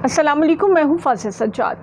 अस्सलाम वालेकुम, मैं हूँ फासिल सज्जाद।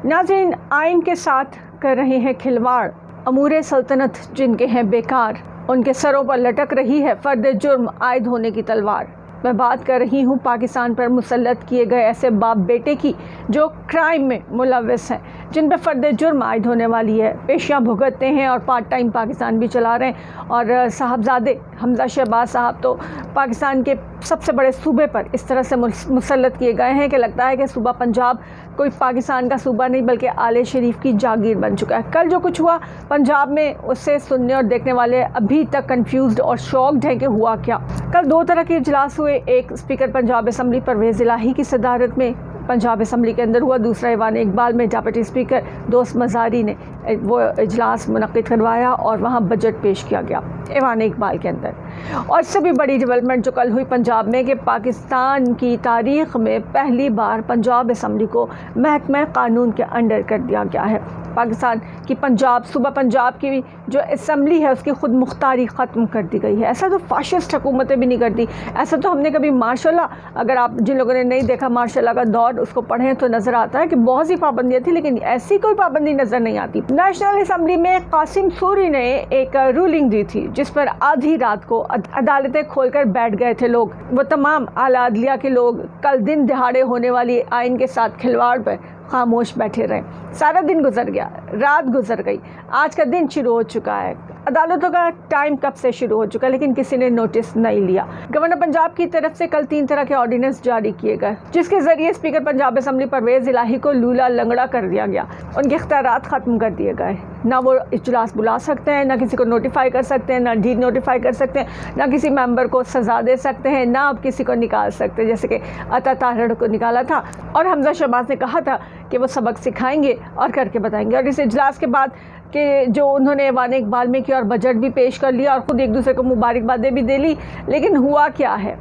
नाज़रीन, आइन के साथ कर रहे हैं खिलवाड़, अमूर सल्तनत जिनके हैं बेकार, उनके सरों पर लटक रही है फर्द जुर्म आयद होने की तलवार। मैं बात कर रही हूँ पाकिस्तान पर मुसल्लत किए गए ऐसे बाप बेटे की जो क्राइम में मुलव्वस हैं, जिन पर फ़र्द जुर्म आयद होने वाली है, पेशियाँ भुगतते हैं और पार्ट टाइम पाकिस्तान भी चला रहे हैं। और साहबजादे हमजा शहबाज साहब तो पाकिस्तान के सबसे बड़े सूबे पर इस तरह से मुसल्लत किए गए हैं कि लगता है कि सूबा पंजाब कोई पाकिस्तान का सूबा नहीं बल्कि आले शरीफ की जागीर बन चुका है। कल जो कुछ हुआ पंजाब में, उससे सुनने और देखने वाले अभी तक कंफ्यूज्ड और शॉक्ड हैं कि हुआ क्या। कल दो तरह के इजलास हुए, एक स्पीकर पंजाब असम्बली परवेज़ इलाही की सदारत में पंजाब असम्बली के अंदर हुआ, दूसरा ईवान इकबाल में डिप्टी स्पीकर दोस्त मज़ारी ने वो इजलास मुनक़्क़िद करवाया और वहाँ बजट पेश किया गया ईवान इकबाल के अंदर। और इससे भी बड़ी डेवलपमेंट जो कल हुई पंजाब में कि पाकिस्तान की तारीख़ में पहली बार पंजाब असम्बली को महकमा कानून के अंडर कर दिया गया है। पाकिस्तान की पंजाब सूबा पंजाब की जो असम्बली है उसकी ख़ुद मुख्तारी ख़त्म कर दी गई है। ऐसा तो फाशिस्ट हुकूमतें भी नहीं करती। ऐसा तो हमने कभी मार्शाल्लाह, अगर आप जिन लोगों ने नहीं देखा मार्शाल्लाह का दौर, उसको पढ़ें तो नज़र आता है कि बहुत सी पाबंदियाँ थी, लेकिन ऐसी कोई पाबंदी नज़र नहीं आती। नेशनल असम्बली में कासिम सूरी ने एक रूलिंग दी थी जिस पर आधी रात को अदालतें खोलकर बैठ गए थे लोग। वो तमाम आला अदलिया के लोग कल दिन दिहाड़े होने वाली आइन के साथ खिलवाड़ पर खामोश बैठे रहे। सारा दिन गुजर गया, रात गुजर गई, आज का दिन शुरू हो चुका है। अदालतों का टाइम कब से शुरू हो चुका है, लेकिन किसी ने नोटिस नहीं लिया। गवर्नर पंजाब की तरफ से कल 3 तरह के ऑर्डिनेंस जारी किए गए, जिसके जरिए स्पीकर पंजाब असम्बली परवेज़ इलाही को लूला लंगड़ा कर दिया गया। उनके इख्तियारात ख़त्म कर दिए गए। ना वो इजलास बुला सकते हैं, ना किसी को नोटिफाई कर सकते हैं, ना डी नोटिफाई कर सकते हैं, ना किसी मेंबर को सज़ा दे सकते हैं, ना अब किसी को निकाल सकते, जैसे कि अता ताहड़ को निकाला था और हमजा शहबाज ने कहा था कि वो सबक सिखाएंगे और करके बताएंगे। और इस इजलास के बाद कि जो उन्होंने ईवान इकबाल में किया और बजट भी पेश कर लिया और ख़ुद एक दूसरे को मुबारकबादें भी दे ली, लेकिन हुआ क्या है,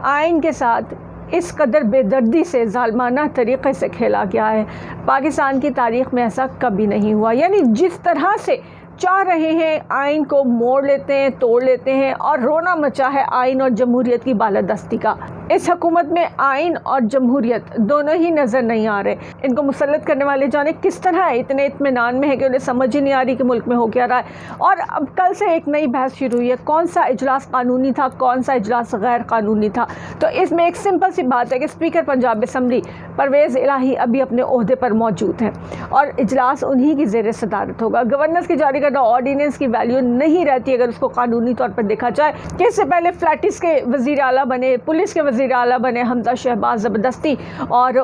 आइन के साथ इस कदर बेदर्दी से ज़ालमाना तरीक़े से खेला गया है। पाकिस्तान की तारीख़ में ऐसा कभी नहीं हुआ। यानी जिस तरह से चाह रहे हैं आइन को मोड़ लेते हैं, तोड़ लेते हैं और रोना मचा है आइन और जमहूरियत की बालादस्ती का। इस हुकूमत में आइन और जमहूरियत दोनों ही नज़र नहीं आ रहे। इनको मुसल्लत करने वाले जाने किस तरह है, इतने इत्मीनान में है कि उन्हें समझ ही नहीं आ रही कि मुल्क में हो क्या रहा है। और अब कल से एक नई बहस शुरू हुई है, कौन सा इजलास कानूनी था, कौन सा इजलास गैर कानूनी था। तो इसमें एक सिंपल सी बात है कि स्पीकर पंजाब असम्बली परवेज़ इलाही अभी अपने ओहदे पर मौजूद हैं और इजलास उन्हीं की ज़ेर सदारत होगा। गवर्नर की जारी करदा ऑर्डिनेंस की वैल्यू नहीं रहती अगर उसको कानूनी तौर पर देखा जाए कि इससे पहले फ्लैटिस के वज़ीर आला बने, पुलिस के वज़ीर आला बने हमजा शहबाज ज़बरदस्ती और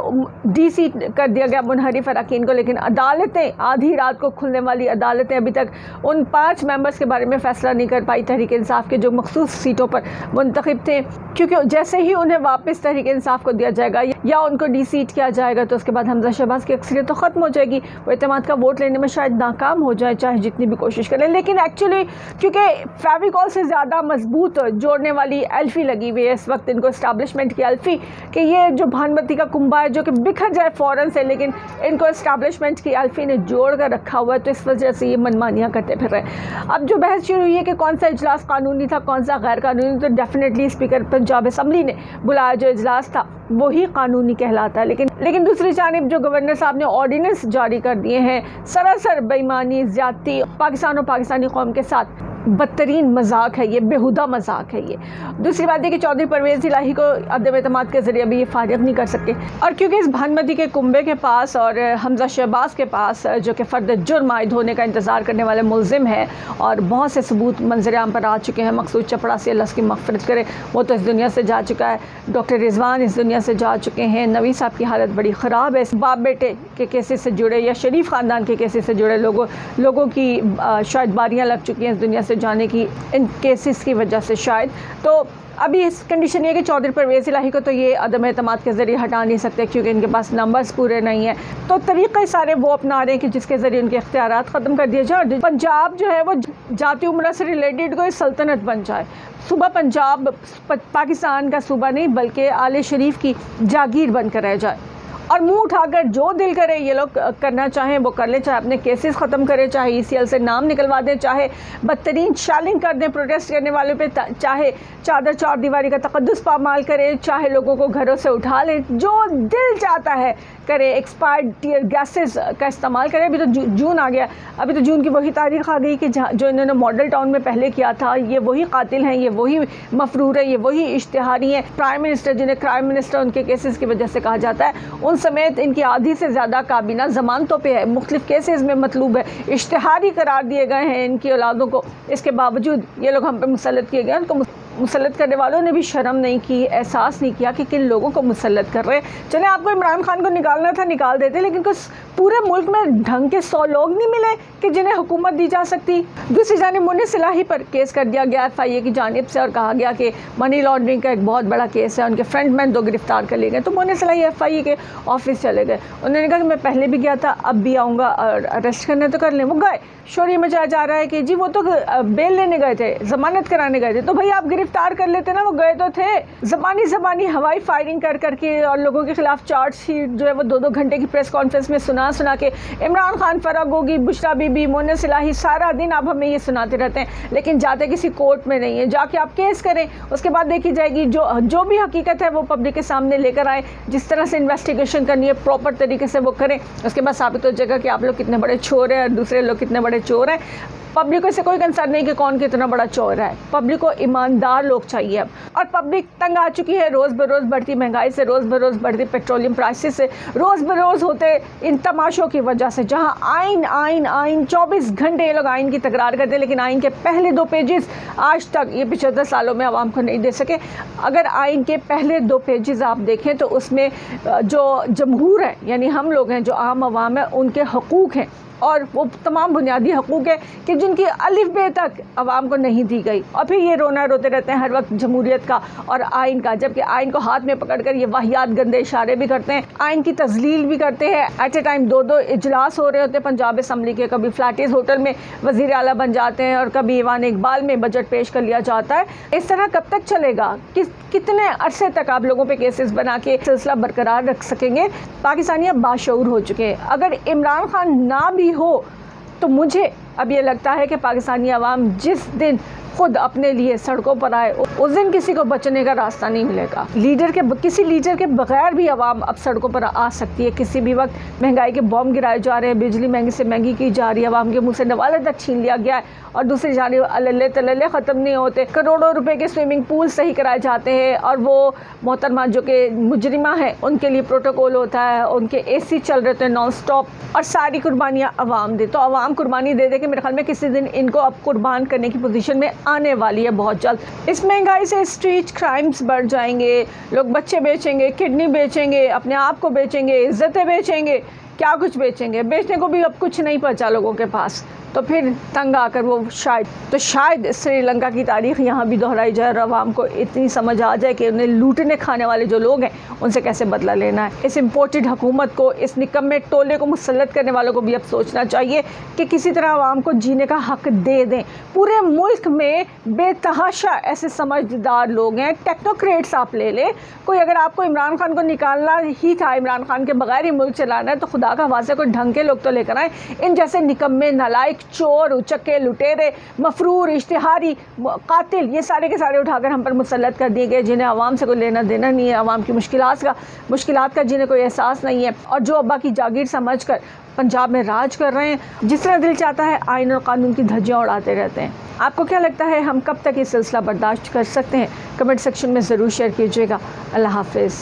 DC कर दिया गया मुनहरिफ अरकान को। लेकिन अदालतें, आधी रात को खुलने वाली अदालतें अभी तक उन 5 मेंबर्स के बारे में फ़ैसला नहीं कर पाई तहरीक इंसाफ के, जो मखसूस सीटों पर मुंतखब थे, क्योंकि जैसे ही उन्हें वापस तहरीक इंसाफ को दिया जाएगा या उनको डी-सीट किया जाएगा तो उसके बाद हमजा शहबाज की अक्सरियत तो ख़त्म हो जाएगी। वो इत्तेमाद का वोट लेने में शायद नाकाम हो जाए, चाहे जितनी भी कोशिश करें। लेकिन एक्चुअली क्योंकि फेविकॉल से ज़्यादा मजबूत जोड़ने वाली एल्फी लगी हुई है इस वक्त इनको, इस्टेब्लिशमेंट की एल्फी, कि ये जो भानमती का कुंभा है जो कि बिखर जाए फ़ौरन से, लेकिन इनको इस्टेब्लिशमेंट की एल्फी ने जोड़ कर रखा हुआ है, तो इस वजह से ये मनमानियाँ करते फिर रहे हैं। अब जो बहस शुरू हुई है कि कौन सा इजलास कानूनी था, कौन सा गैर कानूनी, तो डेफिनेटली स्पीकर पंजाब असम्बली ने बुलाया जो इजलास था वही कानूनी कहलाता है। लेकिन दूसरी जानिब जो गवर्नर साहब ने ऑर्डिनेंस जारी कर दिए हैं, सरासर बेईमानी, ज़्यादती, पाकिस्तान और पाकिस्तानी कौम के साथ बदतरीन मजाक है ये, बेहुदा मजाक है ये। दूसरी बात है कि चौधरी परवेज़ इलाही को अदम एतमाद के ज़रिए अभी ये फारिग नहीं कर सकते, और क्योंकि इस भानमती के कुंबे के पास और हमजा शहबाज के पास जो कि फ़र्द जुर्म आयद होने का इंतज़ार करने वाले मुलजिम है और बहुत से सबूत मंजर-ए-आम पर आ चुके हैं। मकसूद चपड़ा से अल्लाह की मग़फ़िरत करे, वो तो इस दुनिया से जा चुका है। डॉक्टर रिजवान इस दुनिया से जा चुके हैं। नवी साहब की हालत बड़ी ख़राब है। इस बाप बेटे के केसेस से जुड़े या शरीफ ख़ानदान के केसेस से जुड़े लोगों की शायद बारियाँ लग चुकी हैं इस दुनिया से जाने की, इन केसेस की वजह से शायद। तो अभी इस कंडीशन ये कि चौधरी परवेज़ इलाही को तो ये अदम एतमाद के ज़रिए हटा नहीं सकते क्योंकि इनके पास नंबर्स पूरे नहीं हैं। तो तरीक़े सारे वो अपना रहे हैं कि जिसके ज़रिए उनके इख्तियारात ख़त्म कर दिए जाए और पंजाब जो है वो जाती उम्र से रिलेटेड कोई सल्तनत बन जाए। सूबा पंजाब पाकिस्तान का सूबा नहीं बल्कि आले शरीफ की जागीर बनकर रह जाए। और मुंह उठाकर जो दिल करे ये लोग करना चाहें वो कर ले, चाहे अपने केसेस ख़त्म करें, चाहे ECL से नाम निकलवा दें, चाहे बदतरीन शैलिंग कर दें प्रोटेस्ट करने वालों पे, चाहे चादर चार दीवारी का तकद्दुस पामाल करें, चाहे लोगों को घरों से उठा लें, जो दिल चाहता है करें, एक्सपायर्ड टीयर गैसेस का इस्तेमाल करें। अभी तो जून आ गया, अभी तो जून की वही तारीख आ गई कि जो इन्होंने मॉडल टाउन में पहले किया था, ये वही कातिल हैं, ये वही मफरूर है, ये वही इश्तिहारी हैं। प्राइम मिनिस्टर जिन्हें क्राइम मिनिस्टर उनके केसेस की वजह से कहा जाता है, उन समेत इनकी आधी से ज़्यादा काबीना ज़मानतों पे है, मुख्तलिफ केसेस में मतलूब है, इश्तिहारी करार दिए गए हैं इनकी औलादों को। इसके बावजूद ये लोग हम पे मुसल्लत किए गए। उनको मुसल्लत करने वालों ने भी शर्म नहीं की, एहसास नहीं किया कि किन लोगों को मुसल्लत कर रहे हैं। चले आपको इमरान खान को निकालना था निकाल देते, लेकिन कुछ पूरे मुल्क में ढंग के 100 लोग नहीं मिले कि जिन्हें हुकूमत दी जा सकती। दूसरी जानिब मुन्नी सिलाही पर केस कर दिया गया FIA की जानिब से और कहा गया कि मनी लॉन्ड्रिंग का एक बहुत बड़ा केस है, उनके फ्रंटमैन 2 गिरफ्तार कर लिए गए। तो मुन्नी सिलाही FIA के ऑफिस चले गए, उन्होंने कहा कि मैं पहले भी गया था, अब भी आऊँगा और अरेस्ट करने तो कर लें। वो गए, शोर ये मचाया जा रहा है कि जी वो तो बेल लेने गए थे, जमानत कराने गए थे, तो भाई आप गिरफ्तार कर लेते ना, वो गए तो थे। ज़बानी हवाई फायरिंग कर करके और लोगों के खिलाफ चार्जशीट जो है वो 2-2 घंटे की प्रेस कॉन्फ्रेंस में सुना के इमरान खान, फराग होगी, बुशरा बीबी, मुन्नी सिलाही सारा दिन आप हमें ये सुनाते रहते हैं, लेकिन जाते किसी कोर्ट में नहीं है। जाके आप केस करें, उसके बाद देखी जाएगी जो भी हकीकत है वो पब्लिक के सामने लेकर आए, जिस तरह से इन्वेस्टिगेशन करनी है प्रॉपर तरीके से वो करें। उसके बाद साबित हो जाएगा कि आप लोग कितने बड़े चोर हैं और दूसरे लोग कितने बड़े चोर हैं। पब्लिक को इससे कोई कंसर्न नहीं कि कौन कितना बड़ा चोर है, पब्लिक को ईमानदार लोग चाहिए अब। और पब्लिक तंग आ चुकी है रोज़ बरोज़ बढ़ती महंगाई से, रोज़ बरोज़ बढ़ती पेट्रोलियम प्राइसेस से, रोज़ बरोज़ होते इन तमाशों की वजह से, जहां आइन 24 घंटे ये लोग आइन की तकरार करते हैं, लेकिन आइन के पहले 2 पेजेस आज तक ये 75 सालों में आवाम को नहीं दे सके। अगर आइन के पहले 2 पेजेस आप देखें तो उसमें जो जमहूर है यानी हम लोग हैं, जो आम आवाम है, उनके हकूक़ हैं और वो तमाम बुनियादी हकूक़ है कि जिनकी अलिफ बे तक आवाम को नहीं दी गई। और फिर ये रोते रहते हैं हर वक्त जमहूरियत का और आइन का, जबकि आइन को हाथ में पकड़कर ये वाहियात गंदे इशारे भी करते हैं, आइन की तजलील भी करते हैं। एट ए टाइम 2-2 इजलास हो रहे होते हैं पंजाब असम्बली के, कभी फ्लैटिस होटल में वज़ीर आला बन जाते हैं और कभी ईवान इकबाल में बजट पेश कर लिया जाता है। इस तरह कब तक चलेगा? कितने अरसे तक आप लोगों पे केसेस बना के सिलसिला बरकरार रख सकेंगे? पाकिस्तानी अब बाशऊर हो चुके हैं। अगर इमरान खान ना भी हो तो मुझे अब ये लगता है कि पाकिस्तानी अवाम जिस दिन खुद अपने लिए सड़कों पर आए उस दिन किसी को बचने का रास्ता नहीं मिलेगा। किसी लीडर के बगैर भी अवाम अब सड़कों पर आ सकती है किसी भी वक्त। महंगाई के बॉम्ब गिराए जा रहे हैं, बिजली महंगी से महंगी की जा रही है, अवाम के मुंह से नवाले तक छीन लिया गया है और दूसरी जानिब अल्ले तल्ले ख़त्म नहीं होते। करोड़ों रुपए के स्विमिंग पूल सही कराए जाते हैं और वो मोहतरमा जो कि मुजरिमा है उनके लिए प्रोटोकॉल होता है, उनके AC चल रहे थे नॉन स्टॉप और सारी कुर्बानियाँ अवाम दे। तो अवाम कुर्बानी दे दे के मेरे ख्याल में किसी दिन इनको अब कुर्बान करने की पोजीशन में आने वाली है बहुत जल्द। इस महंगाई से स्ट्रीट क्राइम्स बढ़ जाएंगे, लोग बच्चे बेचेंगे, किडनी बेचेंगे, अपने आप को बेचेंगे, इज्जतें बेचेंगे, क्या कुछ बेचेंगे, बेचने को भी अब कुछ नहीं बचा लोगों के पास। तो फिर तंग आकर वो शायद श्रीलंका की तारीख़ यहाँ भी दोहराई जाए और आवाम को इतनी समझ आ जाए कि उन्हें लूटने खाने वाले जो लोग हैं उनसे कैसे बदला लेना है। इस इम्पोर्टेड हुकूमत को, इस निकम्मे टोले को मुसल्लत करने वालों को भी अब सोचना चाहिए कि किसी तरह आवाम को जीने का हक दे दें। पूरे मुल्क में बेतहाशा ऐसे समझदार लोग हैं, टेक्नोक्रेट्स आप ले लें। कोई अगर आपको इमरान खान को निकालना ही था, इमरान खान के बगैर ही मुल्क चलाना है, तो खुदा का वास्ता कोई ढंग के लोग तो लेकर आए। इन जैसे निकम्मे, नालायक, चोर, उचक्के, लुटेरे, मफरूर, इश्तिहारी, कातिल, ये सारे के सारे उठाकर हम पर मुसल्लत कर दिए गए, जिन्हें आवाम से कोई लेना देना नहीं है, आवाम की मुश्किलात का जिन्हें कोई एहसास नहीं है और जो अब्बा की जागीर समझकर पंजाब में राज कर रहे हैं। जिस तरह दिल चाहता है आइन और कानून की धज्जियाँ उड़ाते रहते हैं। आपको क्या लगता है हम कब तक ये सिलसिला बर्दाश्त कर सकते हैं? कमेंट सेक्शन में ज़रूर शेयर कीजिएगा। अल्लाह हाफ़िज़।